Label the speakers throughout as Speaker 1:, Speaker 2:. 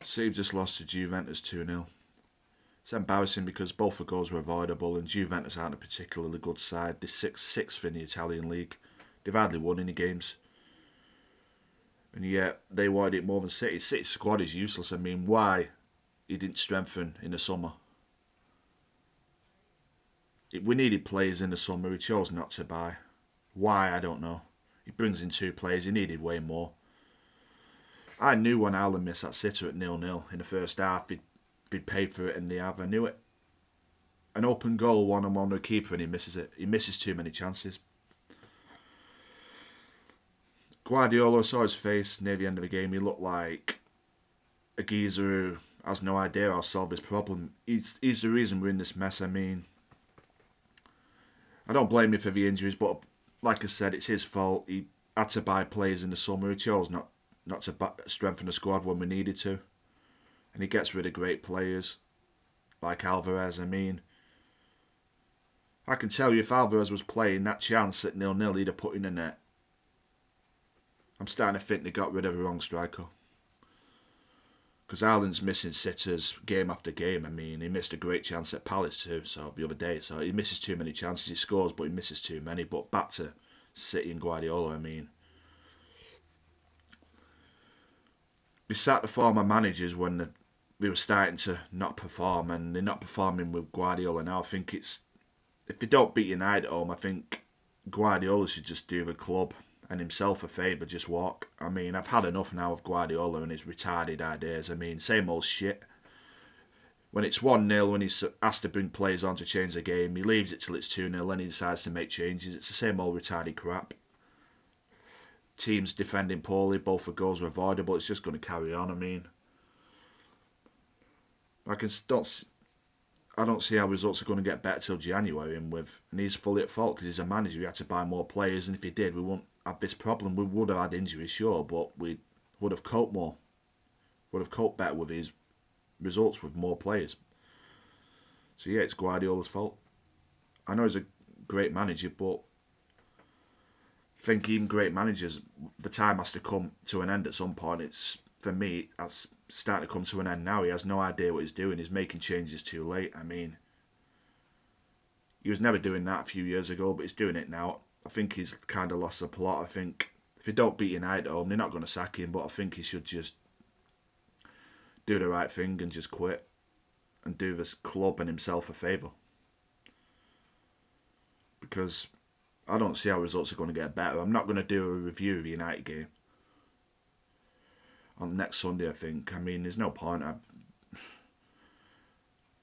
Speaker 1: City just lost to Juventus 2-0. It's embarrassing because both the goals were avoidable and Juventus aren't a particularly good side. They're sixth in the Italian league. They've hardly won any games. And yet they wanted it more than City. City's squad is useless. I mean, why he didn't strengthen in the summer? We needed players in the summer. He chose not to buy. Why, I don't know. He brings in 2 players. He needed way more. I knew when Ireland missed that sitter at 0-0 in the first half, he'd paid for it and they have. I knew it. An open goal, one-on-one with the keeper, and he misses it. He misses too many chances. Guardiola saw his face near the end of the game. He looked like a geezer who has no idea how to solve his problem. He's the reason we're in this mess. I mean, I don't blame him for the injuries, but like I said, it's his fault. He had to buy players in the summer. He chose not to strengthen the squad when we needed to. And he gets rid of great players like Alvarez. I mean, I can tell you if Alvarez was playing, that chance at 0-0 he'd have put in the net. I'm starting to think they got rid of the wrong striker. Because Ireland's missing sitters game after game. I mean, he missed a great chance at Palace too, so the other day. So he misses too many chances. He scores, but he misses too many. But back to City and Guardiola, I mean, we sacked the former managers when they were starting to not perform, and they're not performing with Guardiola now. I think it's, if they don't beat United at home, I think Guardiola should just do the club and himself a favour, just walk. I mean, I've had enough now of Guardiola and his retarded ideas. I mean, same old shit. When it's 1-0, when he's asked to bring players on to change the game, he leaves it till it's 2-0, then he decides to make changes. It's the same old retarded crap. Teams defending poorly, both the goals were avoidable. It's just going to carry on. I mean, I don't see how results are going to get better till January, and he's fully at fault because he's a manager. He had to buy more players, and if he did, we wouldn't have this problem. We would have had injuries, sure, but we would have coped more. Would have coped better with his results with more players. So yeah, it's Guardiola's fault. I know he's a great manager, but I think even great managers, the time has to come to an end at some point. It's, for me, that's starting to come to an end now. He has no idea what he's doing. He's making changes too late. I mean, he was never doing that a few years ago, but he's doing it now. I think he's kind of lost the plot. I think if he don't beat United at home, they're not going to sack him, but I think he should just do the right thing and just quit and do this club and himself a favour. Because I don't see how results are going to get better. I'm not going to do a review of the United game on next Sunday, I think. I mean, there's no point.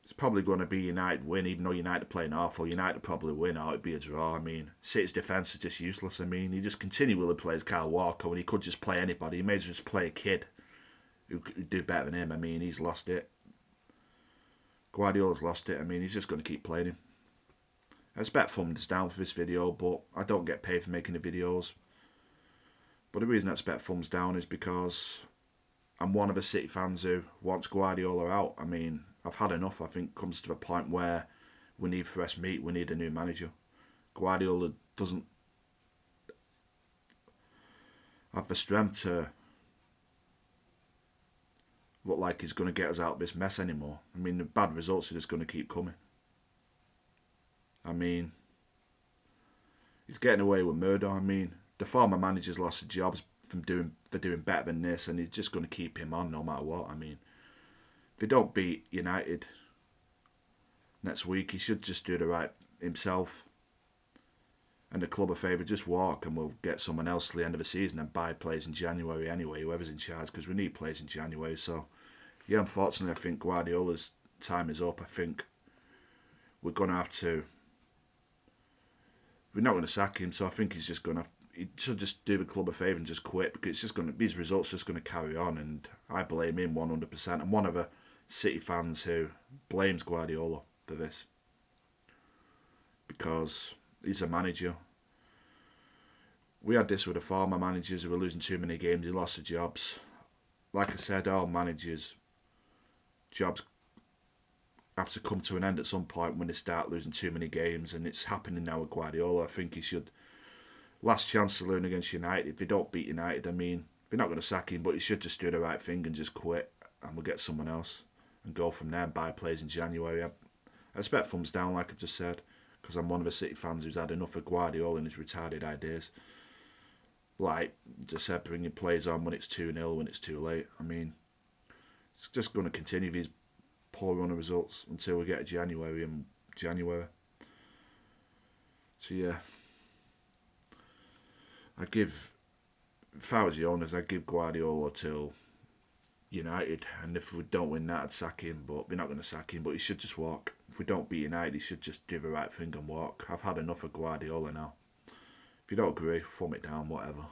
Speaker 1: It's probably going to be United win, even though United are playing awful. United probably win, or it'd be a draw. I mean, City's defence is just useless. I mean, he just continually plays Kyle Walker when he could just play anybody. He may as well just play a kid who could do better than him. I mean, he's lost it. Guardiola's lost it. I mean, he's just going to keep playing him. I expect thumbs down for this video, but I don't get paid for making the videos. But the reason I expect thumbs down is because I'm one of the City fans who wants Guardiola out. I mean, I've had enough. I think it comes to a point where we need fresh meat. We need a new manager. Guardiola doesn't have the strength to look like he's going to get us out of this mess anymore. I mean, the bad results are just going to keep coming. I mean, he's getting away with murder. I mean, the former manager's lost their jobs for doing better than this, and he's just going to keep him on no matter what. I mean, if they don't beat United next week, he should just do the right himself and the club a favour, just walk, and we'll get someone else to the end of the season and buy players in January anyway, whoever's in charge, because we need players in January. So yeah, unfortunately, I think Guardiola's time is up. I think we're going to have to, we're not going to sack him, so I think he's just going to, he should just do the club a favour and just quit, because it's just going to, these results are just going to carry on, and I blame him 100%. I'm one of the City fans who blames Guardiola for this, because he's a manager. We had this with the former managers who were losing too many games. They lost their jobs. Like I said, all managers' jobs have to come to an end at some point when they start losing too many games, and it's happening now with Guardiola. I think he should, last chance to learn against United. If they don't beat United, I mean, they're not going to sack him, but he should just do the right thing and just quit and we'll get someone else and go from there and buy players in January. I expect thumbs down, like I've just said, because I'm one of the City fans who's had enough of Guardiola and his retarded ideas. Like just said, bringing players on when it's 2-0, when it's too late. I mean, it's just going to continue these poor run of results until we get to January and January. So yeah, if I was the owners, I'd give Guardiola till United, and if we don't win that, I'd sack him. But we're not going to sack him. But he should just walk. If we don't beat United, he should just do the right thing and walk. I've had enough of Guardiola now. If you don't agree, thumb it down, whatever.